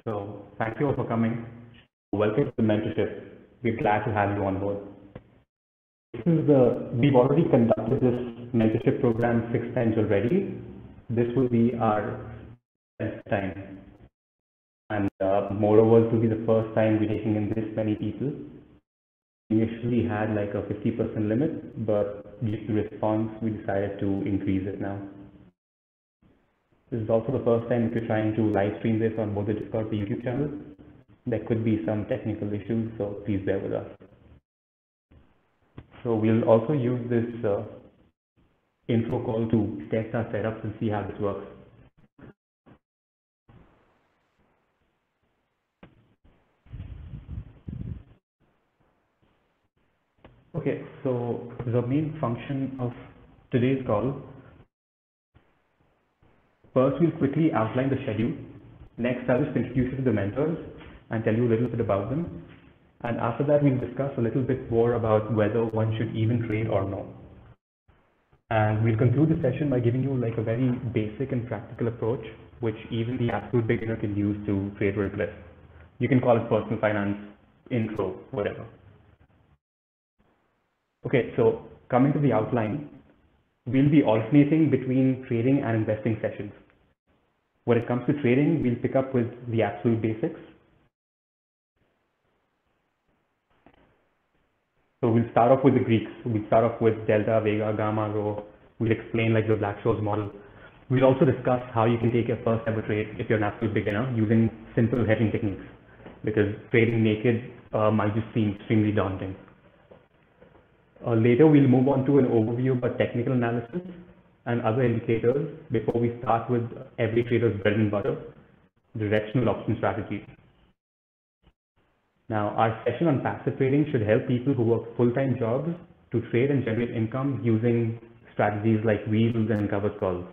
So thank you all for coming. Welcome to the mentorship. We're glad to have you on board. We've already conducted this mentorship program 6 times already. This will be our 10th time. And moreover, it will be the first time we're taking in this many people. We initially had like a 50% limit, but due to response, we decided to increase it now. This is also the first time we're trying to live stream this on both the Discord and the YouTube channel. There could be some technical issues, so please bear with us. So we'll also use this intro call to test our setups and see how this works. Okay, so the main function of today's call. First, we'll quickly outline the schedule. Next, I'll just introduce you to the mentors and tell you a little bit about them. And after that, we'll discuss a little bit more about whether one should even trade or not. And we'll conclude the session by giving you like a very basic and practical approach, which even the absolute beginner can use to trade with less. You can call it personal finance, intro, whatever. Okay, so coming to the outline, we'll be alternating between trading and investing sessions. When it comes to trading, we'll pick up with the absolute basics. So we'll start off with the Greeks. We'll start off with delta, vega, gamma, rho. We'll explain like the Black-Scholes model. We'll also discuss how you can take your first ever trade if you're an absolute beginner using simple hedging techniques, because trading naked might just seem extremely daunting. Later, we'll move on to an overview about technical analysis and other indicators before we start with every trader's bread and butter, directional option strategies. Now, our session on passive trading should help people who work full-time jobs to trade and generate income using strategies like wheels and covered calls.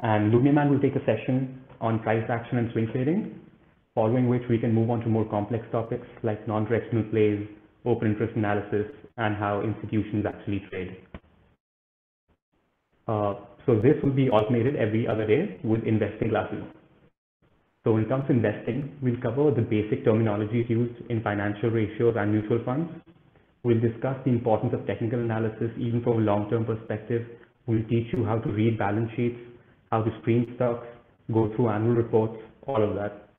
And Lumiaman will take a session on price action and swing trading, following which we can move on to more complex topics like non-directional plays, open interest analysis, and how institutions actually trade. So this will be alternated every other day with investing classes. So when it comes to investing, we'll cover the basic terminologies used in financial ratios and mutual funds. We'll discuss the importance of technical analysis even from a long-term perspective. We'll teach you how to read balance sheets, how to screen stocks, go through annual reports, all of that.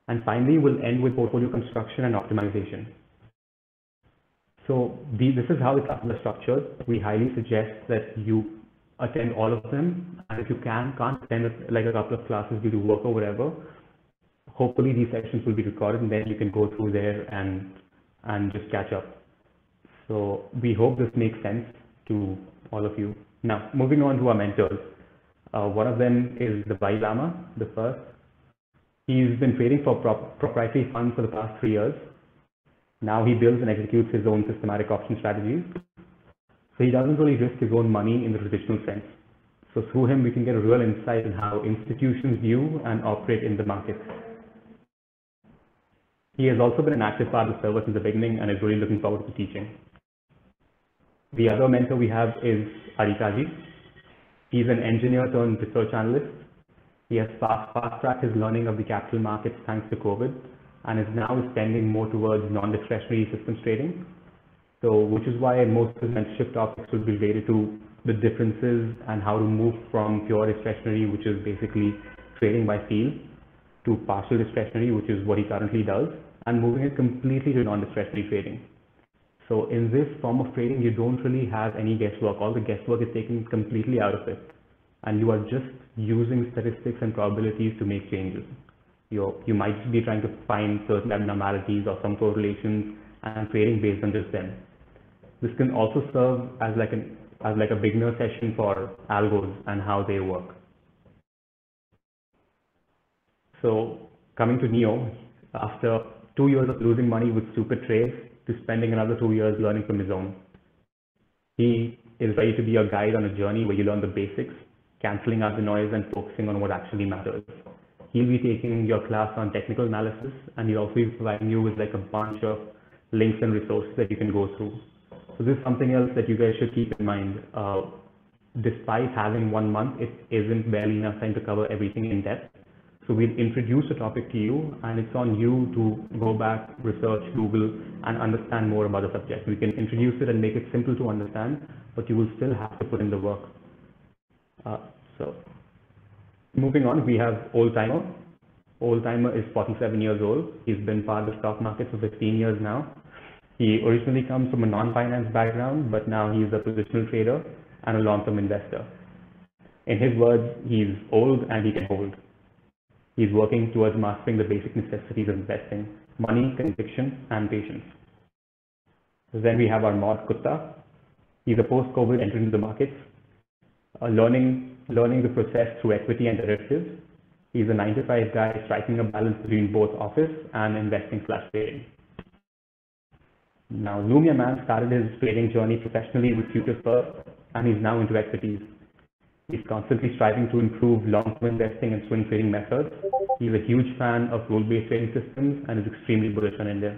And finally, we'll end with portfolio construction and optimization. So this is how the classes are structured. We highly suggest that you attend all of them, and if you can't attend like a couple of classes due to work or whatever, hopefully these sessions will be recorded and then you can go through there and just catch up. So we hope this makes sense to all of you. Now, moving on to our mentors. One of them is the Dalai Lama, the first. He's been trading for proprietary funds for the past 3 years. Now he builds and executes his own systematic option strategies. So he doesn't really risk his own money in the traditional sense. So through him, we can get a real insight in how institutions view and operate in the market. He has also been an active part of the server since the beginning and is really looking forward to teaching. The other mentor we have is Arikaji. He's an engineer turned research analyst. He has fast-tracked his learning of the capital markets thanks to COVID and is now spending more towards non-discretionary systems trading. So, which is why most of the mentorship topics will be related to the differences and how to move from pure discretionary, which is basically trading by feel, to partial discretionary, which is what he currently does, and moving it completely to non-discretionary trading. So in this form of trading, you don't really have any guesswork. All the guesswork is taken completely out of it. And you are just using statistics and probabilities to make changes. You might be trying to find certain abnormalities or some correlations and trading based on just them. This can also serve as like a beginner session for algos and how they work. So coming to Neo, after 2 years of losing money with stupid trades to spending another 2 years learning from his own, he is ready to be your guide on a journey where you learn the basics, cancelling out the noise and focusing on what actually matters. He'll be taking your class on technical analysis, and he'll also be providing you with like a bunch of links and resources that you can go through. So this is something else that you guys should keep in mind. Despite having 1 month, it isn't barely enough time to cover everything in depth. So we'll introduce a topic to you, and it's on you to go back, research, Google, and understand more about the subject. We can introduce it and make it simple to understand, but you will still have to put in the work. So moving on, we have Old Timer. Old Timer is 47 years old. He's been part of the stock market for 15 years now. He originally comes from a non-finance background, but now he's a positional trader and a long-term investor. In his words, he's old and he can hold. He's working towards mastering the basic necessities of investing: money, conviction, and patience. Then we have our Mod Kutta. He's a post-COVID entrant into the markets, learning the process through equity and derivatives. He's a 9-to-5 guy striking a balance between both office and investing/trading. Now, Lumia Man started his trading journey professionally with futures first, and he's now into equities. He's constantly striving to improve long-term investing and swing trading methods. He's a huge fan of rule-based trading systems and is extremely bullish on India.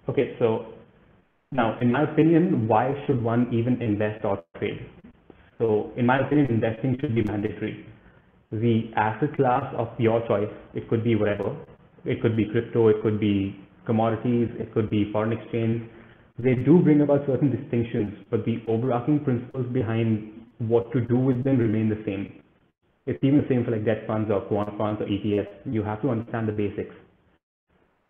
Okay, so now, in my opinion, why should one even invest or trade? So, in my opinion, investing should be mandatory. The asset class of your choice, it could be whatever. It could be crypto, it could be commodities, it could be foreign exchange. They do bring about certain distinctions, but the overarching principles behind what to do with them remain the same. It's even the same for like debt funds or quant funds or ETFs. You have to understand the basics.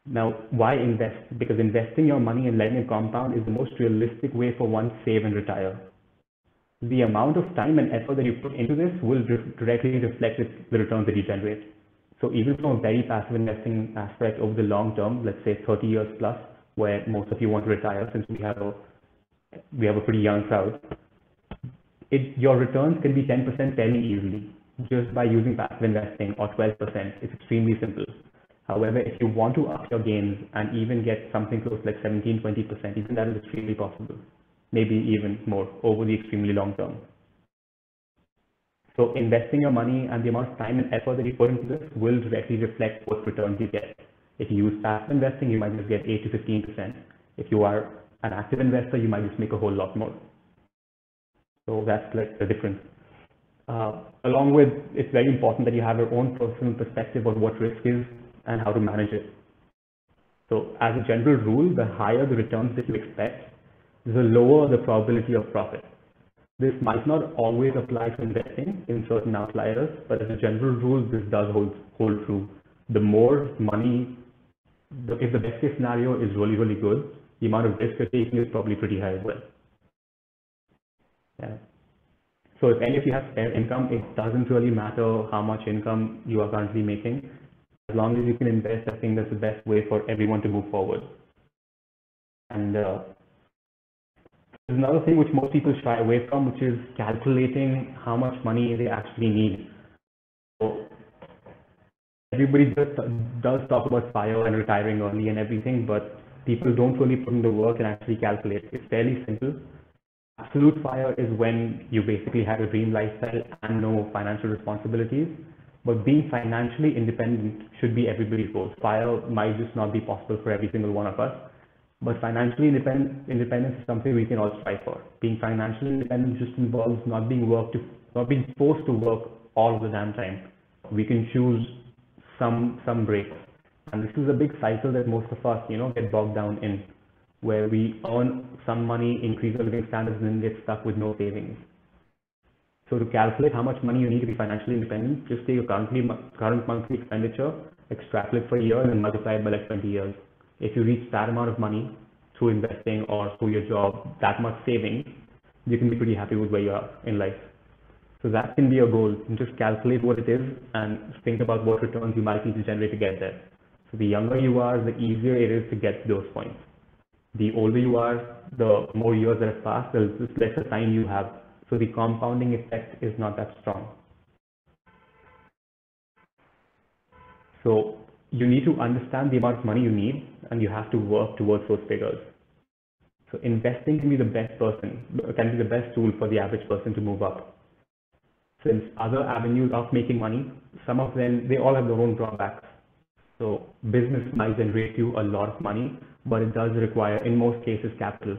Now, why invest? Because investing your money and letting it compound is the most realistic way for one to save and retire. The amount of time and effort that you put into this will directly reflect the returns that you generate. So even from a very passive investing aspect over the long term, let's say 30 years plus, where most of you want to retire, since we have a pretty young crowd, your returns can be 10% fairly easily just by using passive investing, or 12%. It's extremely simple. However, if you want to up your gains and even get something close to like 17, 20%, even that is extremely possible, maybe even more over the extremely long term. So investing your money and the amount of time and effort that you put into this will directly reflect what returns you get. If you use passive investing, you might just get 8 to 15%. If you are an active investor, you might just make a whole lot more. So that's like the difference. Along with, it's very important that you have your own personal perspective on what risk is and how to manage it. So as a general rule, the higher the returns that you expect, the lower the probability of profit. This might not always apply to investing in certain outliers, but as a general rule, this does hold true. The more money, if the best case scenario is really, really good, the amount of risk you're taking is probably pretty high as well. Yeah. So if any of you have spare income, it doesn't really matter how much income you are currently making. As long as you can invest, I think that's the best way for everyone to move forward. And there's another thing which most people shy away from, which is calculating how much money they actually need. So everybody does talk about FIRE and retiring early and everything, but people don't really put in the work and actually calculate. It's fairly simple. Absolute FIRE is when you basically have a dream lifestyle and no financial responsibilities. But being financially independent should be everybody's goal. FIRE might just not be possible for every single one of us, but financially independence is something we can all strive for. Being financially independent just involves not being forced to work all of the damn time. We can choose some breaks, and this is a big cycle that most of us, get bogged down in, where we earn some money, increase our living standards, and then get stuck with no savings. So to calculate how much money you need to be financially independent, just take your current monthly expenditure, extrapolate for a year, and multiply it by like 20 years. If you reach that amount of money through investing or through your job, that much savings, you can be pretty happy with where you are in life. So that can be your goal. You just calculate what it is and think about what returns you might need to generate to get there. So the younger you are, the easier it is to get to those points. The older you are, the more years that have passed, the lesser time you have. So the compounding effect is not that strong. So you need to understand the amount of money you need, and you have to work towards those figures. So investing can be the best tool for the average person to move up. Since other avenues of making money, some of them, they all have their own drawbacks. So business might generate you a lot of money, but it does require, in most cases, capital.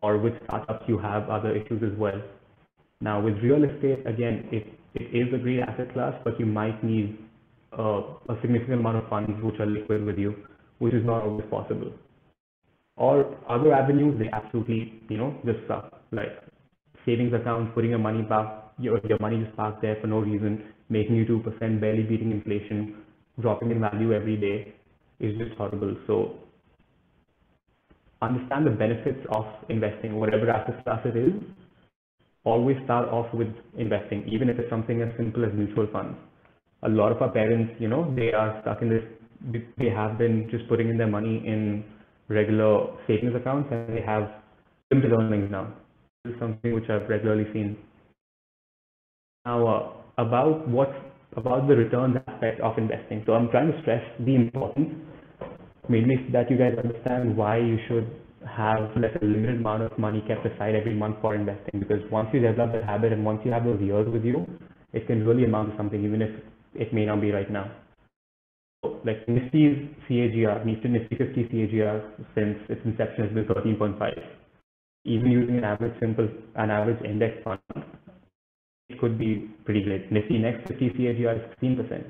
Or with startups, you have other issues as well. Now with real estate, again, It is a great asset class, but you might need a significant amount of funds which are liquid with you, which is not always possible. Or other avenues, they absolutely, just suck. Like savings accounts, putting your money back, your money just parked there for no reason, making you 2%, barely beating inflation, dropping in value every day is just horrible. So understand the benefits of investing, whatever asset class it is. Always start off with investing, even if it's something as simple as mutual funds. A lot of our parents, they are stuck in this, they have been just putting in their money in regular savings accounts and they have limited earnings now. This is something which I've regularly seen. Now, about the returns aspect of investing. So I'm trying to stress the importance, mainly so that you guys understand why you should have a limited amount of money kept aside every month for investing, because once you develop that habit and once you have those years with you, it can really amount to something, even if it may not be right now. So, like Nifty's CAGR, Nifty 50 CAGR since its inception has been 13.5. Even using an average index fund, it could be pretty great. Nifty Next 50 CAGR is 16%.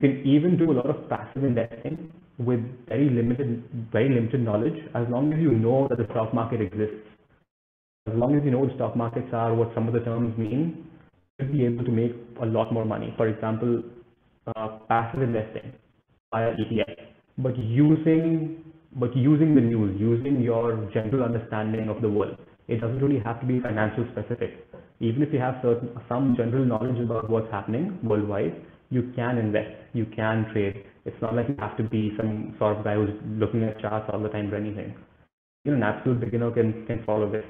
You can even do a lot of passive investing with very limited knowledge, as long as you know that the stock market exists. As long as you know what stock markets are, what some of the terms mean, you'll be able to make a lot more money. For example, passive investing via ETF, but using the news, using your general understanding of the world. It doesn't really have to be financial specific. Even if you have some general knowledge about what's happening worldwide, you can invest, you can trade. It's not like you have to be some sort of guy who's looking at charts all the time or anything. An absolute beginner can follow this.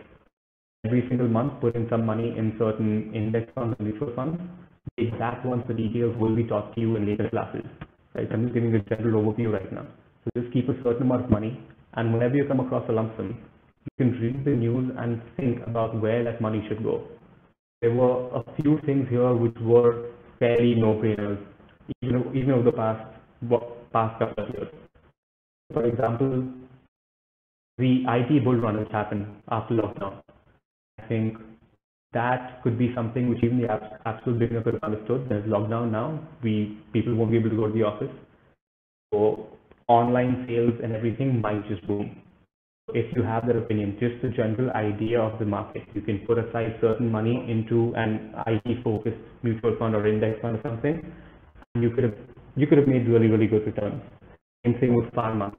Every single month, put in some money in certain index funds and mutual funds. The exact ones, the details will be taught to you in later classes. Right? I'm just giving a general overview right now. So just keep a certain amount of money, and whenever you come across a lump sum, you can read the news and think about where that money should go. There were a few things here which were fairly no-brainers, even over the past couple of years. For example, the IT bull run which happened after lockdown. I think that could be something which even the absolute beginner could have understood. There's lockdown now. People won't be able to go to the office. So online sales and everything might just boom. If you have that opinion, just a general idea of the market, you can put aside certain money into an IT-focused mutual fund or index fund or something, and you could have made really, really good returns. Same thing with pharma.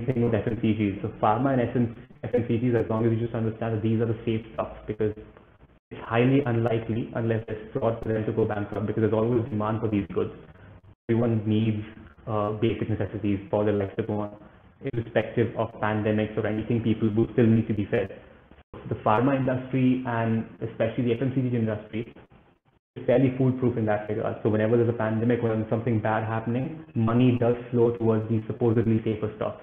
Same thing with FMCGs. So pharma and FMCGs, as long as you just understand that these are the safe stocks, because it's highly unlikely, unless there's fraud, for them to go bankrupt, because there's always demand for these goods. Everyone needs basic necessities for their life to go on, irrespective of pandemics or anything. People will still need to be fed. The pharma industry and especially the FMCG industry is fairly foolproof in that regard. So whenever there's a pandemic or there's something bad happening, money does flow towards these supposedly safer stocks.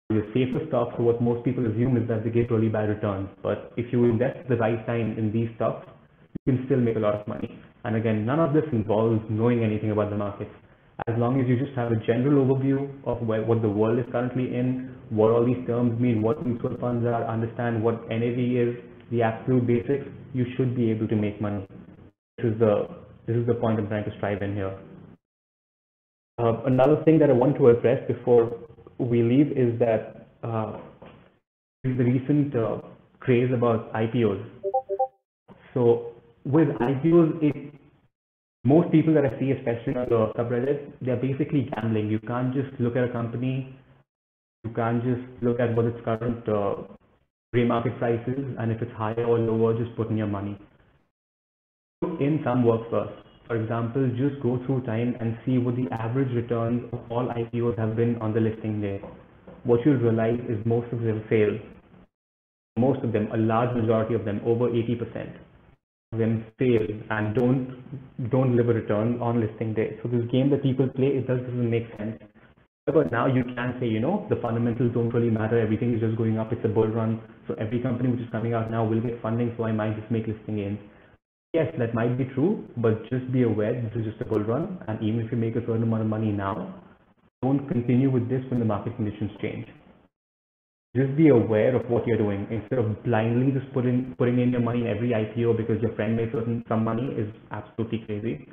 The safer stocks, so what most people assume is that they get really bad returns. But if you invest at the right time in these stocks, you can still make a lot of money. And again, none of this involves knowing anything about the markets. As long as you just have a general overview of what the world is currently in, what all these terms mean, what mutual funds are, understand what NAV is, the absolute basics, you should be able to make money. This is the point I'm trying to strive in here. Another thing that I want to address before we leave is that the recent craze about IPOs. So with IPOs, most people that I see, especially on the subreddit, they're basically gambling. You can't just look at a company, you can't just look at what its current gray market price is, and if it's higher or lower, just put in your money. Put in some work first. For example, just go through time and see what the average returns of all IPOs have been on the listing day. What you'll realize is most of them fail. Most of them, a large majority of them, over 80%. Them fail and don't deliver return on listing day. So this game that people play, it doesn't make sense. But now you can say, the fundamentals don't really matter. Everything is just going up. It's a bull run. So every company which is coming out now will get funding. So I might just make listing gains. Yes, that might be true, but just be aware this is just a bull run. And even if you make a certain amount of money now, don't continue with this when the market conditions change. just be aware of what you're doing instead of blindly just putting in your money in every IPO because your friend made some money is absolutely crazy.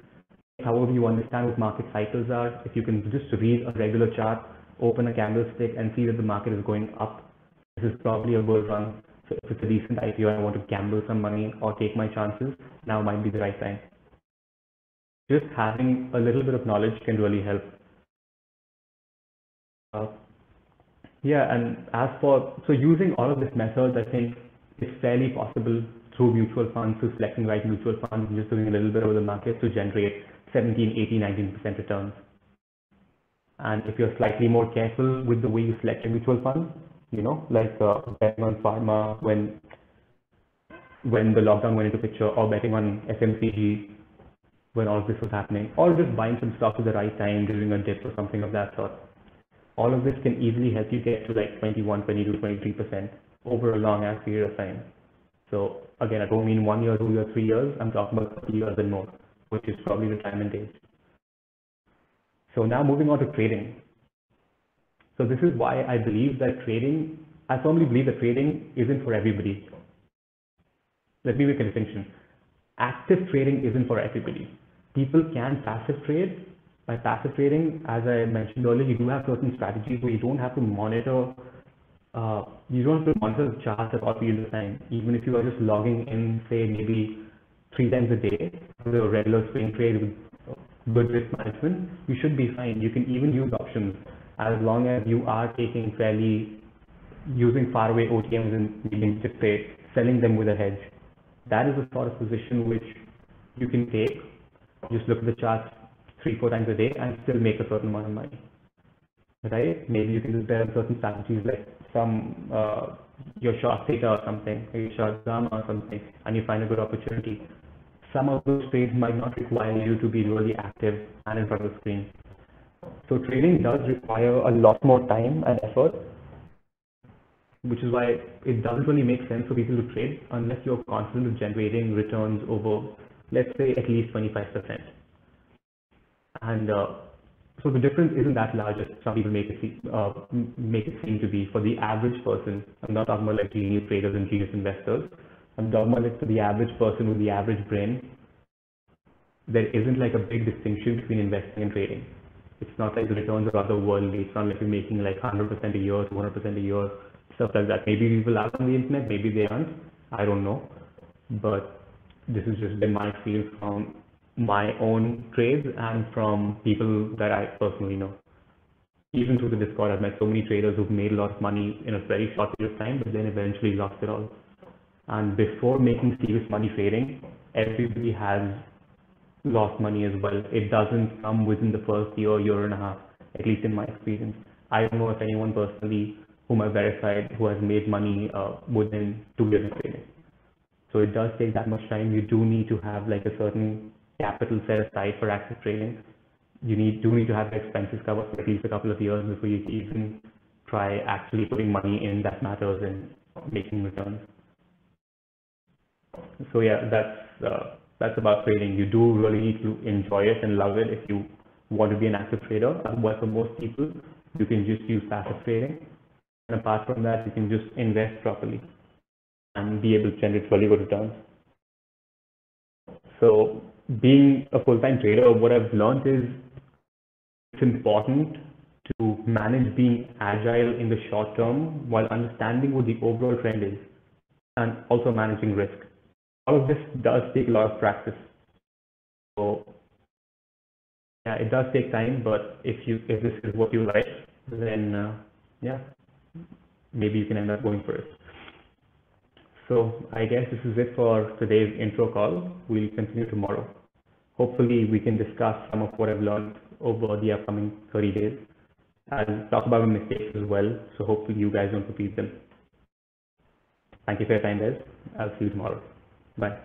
However, you understand what market cycles are. If you can just read a regular chart, open a candlestick and see that the market is going up, this is probably a bull run. So if it's a decent IPO, I want to gamble some money or take my chances, now might be the right time. Just having a little bit of knowledge can really help. Yeah, and so using all of these methods, I think it's fairly possible through mutual funds, through selecting right mutual funds, and just doing a little bit over the market to generate 17, 18, 19% returns. And if you're slightly more careful with the way you select your mutual funds, like betting on pharma when the lockdown went into picture, or betting on FMCG when all of this was happening, or just buying some stock at the right time during a dip or something of that sort. All of this can easily help you get to like 21, 22, 23% over a long ass period of time. So again, I don't mean 1 year, 2 years, 3 years. I'm talking about 3 years and more, which is probably retirement age. So now moving on to trading. So this is why I believe that I firmly believe that trading isn't for everybody. Let me make a distinction. Active trading isn't for everybody. People can passive trade. By passive trading, as I mentioned earlier, you do have certain strategies where you don't have to monitor the charts at all periods of time. Even if you are just logging in, say maybe 3 times a day, with a regular swing trade with good risk management, you should be fine. You can even use options as long as you are using faraway OTMs and meaning just say selling them with a hedge. That is the sort of position which you can take. Just look at the charts 3-4 times a day and still make a certain amount of money, right? Maybe you can just build certain strategies like your short theta or something, or your short gamma or something, and you find a good opportunity. Some of those trades might not require you to be really active and in front of the screen. So trading does require a lot more time and effort, which is why it doesn't really make sense for people to trade unless you're confident of generating returns over, let's say, at least 25%. And so the difference isn't that large as some people make it seem to be for the average person. I'm not talking about like genius traders and genius investors. I'm talking about like for the average person with the average brain. There isn't like a big distinction between investing and trading. It's not like the returns are otherworldly. It's not like you're making like 100% a year, 200% a year, stuff like that. Maybe people are on the internet, maybe they aren't. I don't know. But this has just been my experience from my own trades and from people that I personally know. Even through the Discord, I've met so many traders who've made a lot of money in a very short period of time, but then eventually lost it all. And before making serious money trading, everybody has lost money as well. It doesn't come within the first year and a half, at least in my experience. I don't know if anyone personally whom I've verified who has made money within 2 years of trading. So it does take that much time. You do need to have like a certain capital set aside for active trading. You do need to have the expenses covered for at least a couple of years before you even try actually putting money in that matters and making returns. So yeah, that's about trading. You do really need to enjoy it and love it if you want to be an active trader. Otherwise, for most people, you can just use passive trading. And apart from that, you can just invest properly and be able to generate really good returns. So being a full-time trader, what I've learned is it's important to manage being agile in the short term while understanding what the overall trend is and also managing risk. All of this does take a lot of practice. So yeah, it does take time, but if this is what you like, then yeah, maybe you can end up going for it. So I guess this is it for today's intro call. We'll continue tomorrow. Hopefully we can discuss some of what I've learned over the upcoming 30 days. I'll talk about my mistakes as well, so hopefully you guys don't repeat them. Thank you for your time, guys. I'll see you tomorrow. Bye.